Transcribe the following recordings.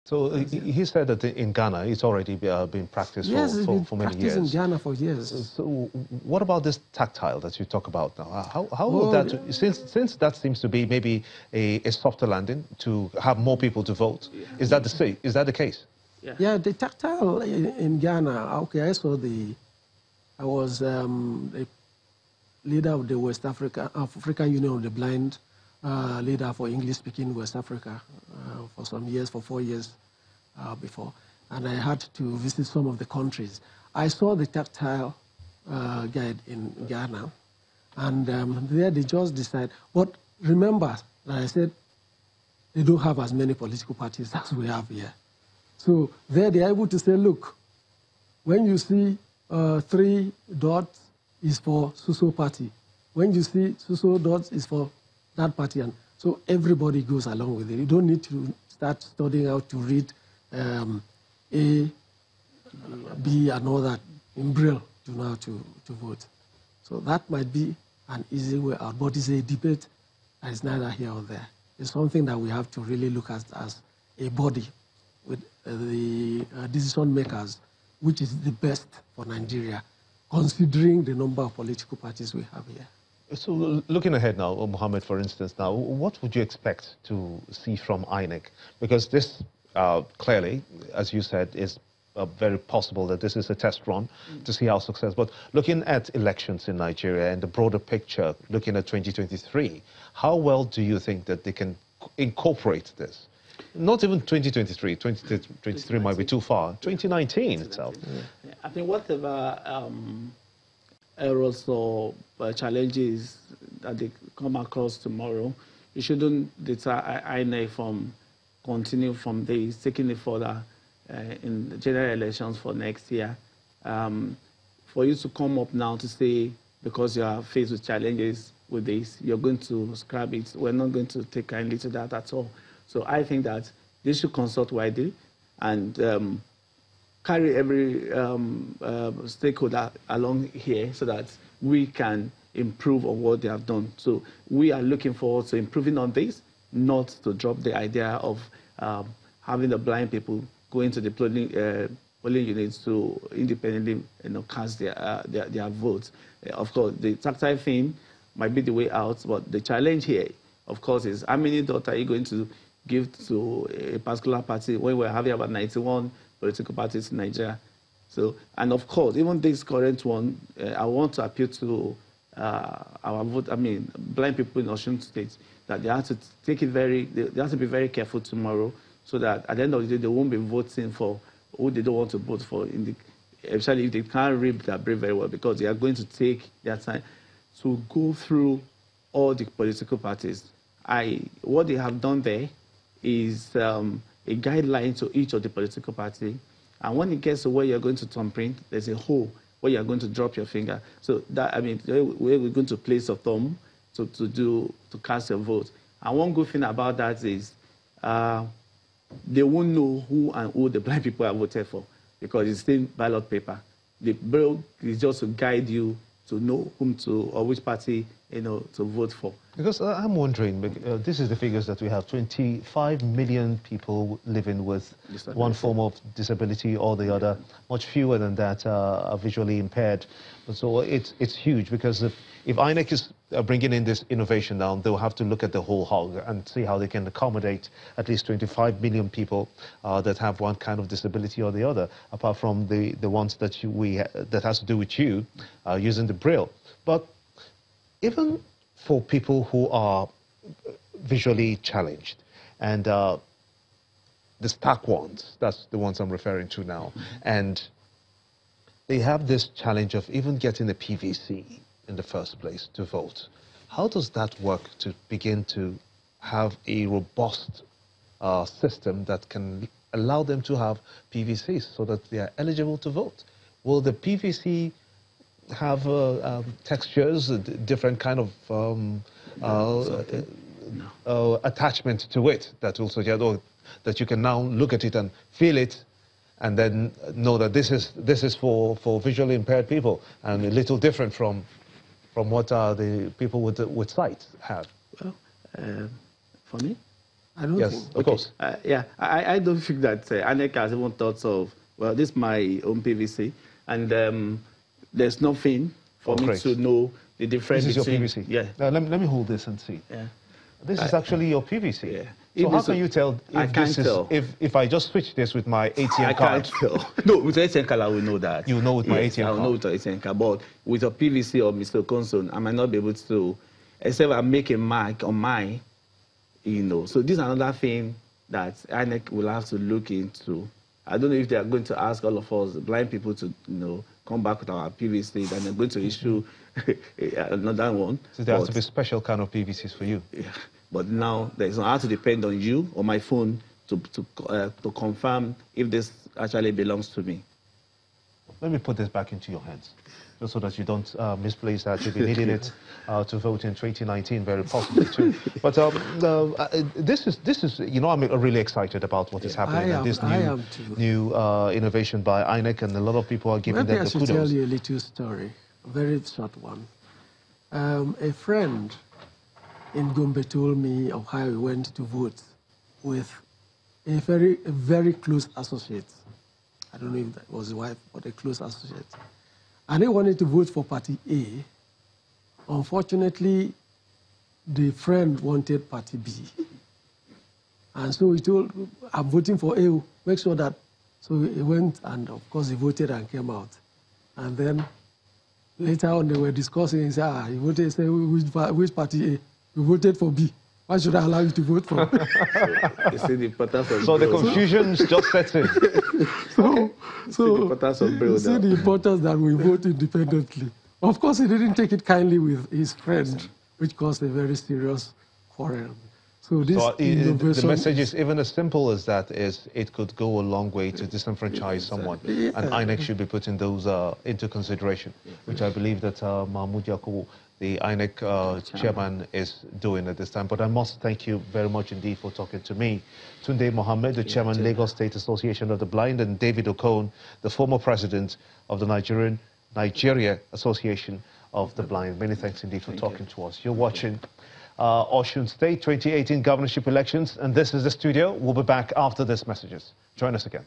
So he said that in Ghana, it's already been practiced yes, for many years. in Ghana for years. So what about this tactile that you talk about now? How will Oh, that, since that seems to be maybe a softer landing to have more people to vote, is that the case? Yeah, the tactile in Ghana, okay, I was a leader of the West African Union of the Blind, leader for English-speaking West Africa for some years, for 4 years before. And I had to visit some of the countries. I saw the tactile guide in Ghana, and there they just decide. But remember that I said they don't have as many political parties as we have here. So there they are able to say, look, when you see 3 dots is for so party. When you see so dots is for that party. And so everybody goes along with it. You don't need to start studying how to read A, B, and all that in Braille to know how to vote. So that might be an easy way out, but it's a debate that is neither here or there. It's something that we have to really look at as a body with the decision makers, which is the best for Nigeria, considering the number of political parties we have here. So looking ahead now, Mohammed, for instance, now, what would you expect to see from INEC? Because this clearly, as you said, is very possible that this is a test run to see how successful. But looking at elections in Nigeria and the broader picture, looking at 2023, how well do you think that they can incorporate this? Not even 2023. 2023 might be too far. 2019 itself. Yeah. I think whatever errors or challenges that they come across tomorrow, it shouldn't deter INEC from continue from this, taking it further in the general elections for next year. For you to come up now to say, because you are faced with challenges with this, you're going to scrap it, we're not going to take kindly to that at all. So I think that they should consult widely and carry every stakeholder along here so that we can improve on what they have done. So we are looking forward to improving on this, not to drop the idea of having the blind people go into the polling units to independently cast their votes. Of course, the tactile thing might be the way out, but the challenge here, of course, is how many dots are you going to give to a particular party when we're having about 91 political parties in Nigeria? So, and of course, even this current one, I want to appeal to blind people in Osun State that they have to take it they have to be very careful tomorrow, so that at the end of the day, they won't be voting for who they don't want to vote for, especially if they can't read their brain very well, because they are going to take their time to go through all the political parties. What they have done there is a guideline to each of the political party, and when it gets to where you're going to thumbprint, there's a hole where you're going to drop your finger. So that, where we're going to place a thumb to cast your vote. And one good thing about that is they won't know who the blind people have voted for, because it's still ballot paper. The bill is just to guide you to know whom or which party to vote for. Because I'm wondering, this is the figures that we have: 25 million people living with one form of disability or the other. Much fewer than that are visually impaired. So it's huge, because if INEC is bringing in this innovation now, they'll have to look at the whole hog and see how they can accommodate at least 25 million people that have one kind of disability or the other, apart from the ones that that has to do with you using the Braille. But even for people who are visually challenged, and the stark ones, that's the ones I'm referring to now, and they have this challenge of even getting a PVC in the first place to vote. How does that work to begin to have a robust system that can allow them to have PVCs so that they are eligible to vote? Will the PVC have textures, different kind of attachment to it that will suggest that you can now look at it and feel it, and then know that this is for visually impaired people, and a little different from what the people with sight have? Well, for me, I don't Yes, think. of course. Yeah, I don't think that INEC has even thought of, well, this is my own PVC, and there's nothing for me Great. to know the difference This is between... your PVC? Yeah. Now, let me hold this and see. Yeah. This is actually your PVC. Yeah. So If how it's can you tell if I can't this is, tell. if I just switch this with my ATM I card? can't tell. No, with the ATM card, I will know that. You know with my Yes, ATM I will card. know with the ATM card. But with a PVC or Mr. Console, I might not be able to, except I make a mark on mine, you know. So this is another thing that INEC will have to look into. I don't know if they are going to ask all of us, blind people, to, you know, come back with our PVC, then they're going to issue another one. So there has to be special kind of PVCs for you. Yeah. But now there's not have to depend on you or my phone to confirm if this actually belongs to me. Let me put this back into your hands, just so that you don't misplace that. You'll be needing it to vote in 2019, very possibly too. But this is, you know, I'm really excited about what is happening and this new innovation by INEC, and a lot of people are giving them the kudos. Maybe I should tell you a little story, a very short one. A friend in Gombe told me of how he went to vote with a very close associate. I don't know if that was his wife, but a close associate. And he wanted to vote for Party A. Unfortunately, the friend wanted Party B. And so he told, I'm voting for A, make sure that. So he went, and of course he voted and came out. And then later on they were discussing, he said, he voted, he said, which Party A? You voted for B. Why should I allow you to vote for? You see the importance of so the confusion just sets in. So the importance that we vote independently. Of course, he didn't take it kindly with his friend, which caused a very serious quarrel. So this the message is even as simple as that, is it could go a long way to disenfranchise someone, and INEC should be putting those into consideration, which I believe that Mahmoud Yakubu, the INEC chairman, is doing at this time. But I must thank you very much indeed for talking to me. Tunde Mohammed, the chairman, Lagos State Association of the Blind, and David Okon, the former president of the Nigeria Association of the Blind. Many thanks indeed for talking to us. You're watching Osun State 2018 governorship elections, and this is the studio. We'll be back after these messages. Join us again.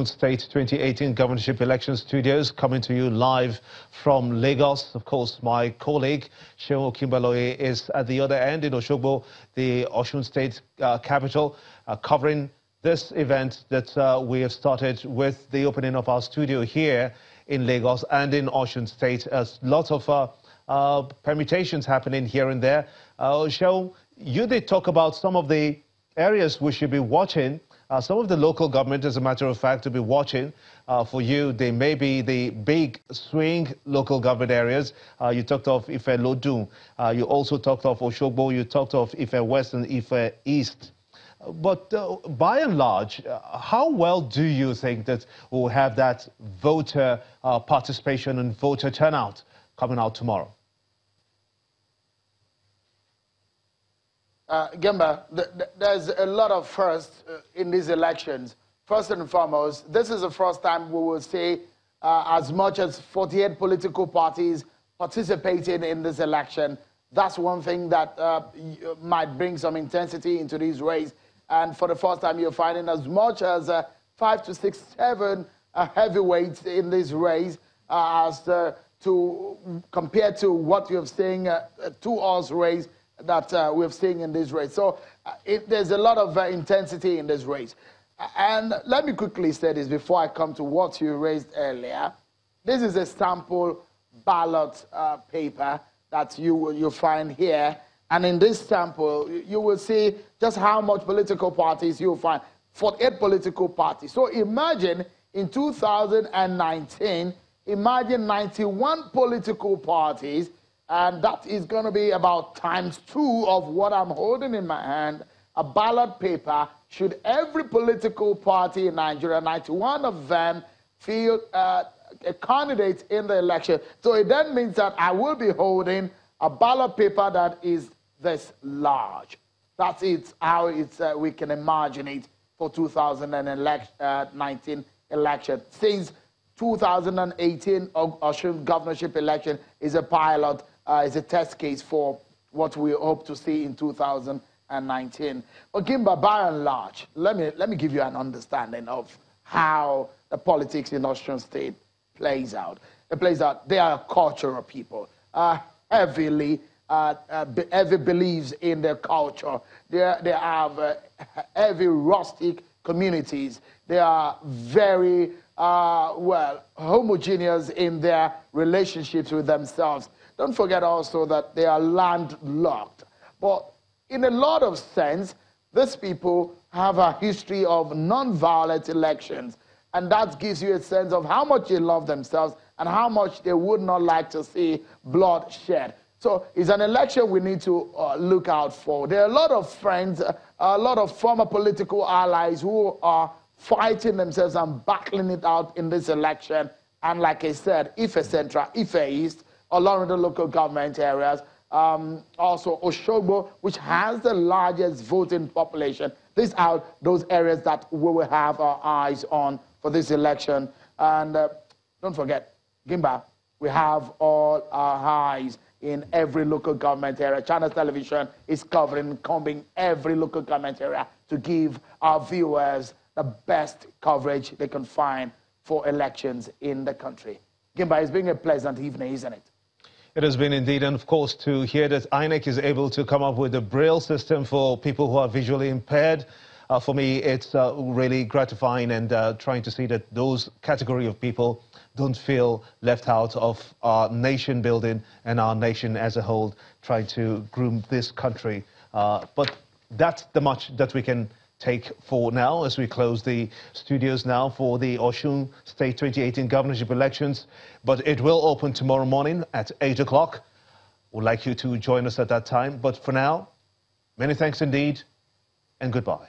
State 2018 governorship election studios, coming to you live from Lagos. Of course, my colleague Seun Okinbaloye is at the other end in Osogbo, the Osun State capital, covering this event that we have started with the opening of our studio here in Lagos and in Osun State. Lots of permutations happening here and there. Seun, you did talk about some of the areas we should be watching. Some of the local government, as a matter of fact, to be watching for you. They may be the big swing local government areas. You talked of Ife Lodun. You also talked of Osogbo. You talked of Ife West and Ife East. But by and large, how well do you think that we'll have that voter participation and voter turnout coming out tomorrow? Gemba, there's a lot of firsts in these elections. First and foremost, this is the first time we will see as much as 48 political parties participating in this election. That's one thing that might bring some intensity into these races. And for the first time, you're finding as much as 5 to 6, 7 heavyweights in this race compared to what you're seeing 2-horse race that we're seeing in this race. So there's a lot of intensity in this race. And let me quickly say this before I come to what you raised earlier. This is a sample ballot paper that you find here. And in this sample, you will see just how much political parties you'll find. 48 political parties. So imagine in 2019, imagine 91 political parties, and that is going to be about ×2 of what I'm holding in my hand, a ballot paper. Should every political party in Nigeria, 91 of them, field a candidate in the election? So it then means that I will be holding a ballot paper that is this large. That's how we can imagine it for 2019 election. Since 2018 Osun governorship election is a pilot, is a test case for what we hope to see in 2019. But Gimba, by and large, let me give you an understanding of how the politics in Osun State plays out. It plays out. They are a cultural people, heavy believes in their culture. They have heavy rustic communities. They are very homogeneous in their relationships with themselves. Don't forget also that they are landlocked. But in a lot of sense, these people have a history of non-violent elections, and that gives you a sense of how much they love themselves and how much they would not like to see blood shed. So it's an election we need to look out for. There are a lot of friends, a lot of former political allies who are fighting themselves and battling it out in this election. And like I said, Ife Central, Ife East, along the local government areas, also Osogbo, which has the largest voting population. These are those areas that we will have our eyes on for this election. And don't forget, Gimba, we have all our eyes in every local government area. Channel Television is combing every local government area to give our viewers the best coverage they can find for elections in the country. Gimba, it's been a pleasant evening, isn't it? It has been indeed, and of course to hear that INEC is able to come up with a Braille system for people who are visually impaired. For me, it's really gratifying, and trying to see that those category of people don't feel left out of our nation building and our nation as a whole, trying to groom this country. But that's the much that we can take for now as we close the studios now for the Osun State 2018 governorship elections. But it will open tomorrow morning at 8 o'clock. We'd like you to join us at that time. But for now, many thanks indeed, and goodbye.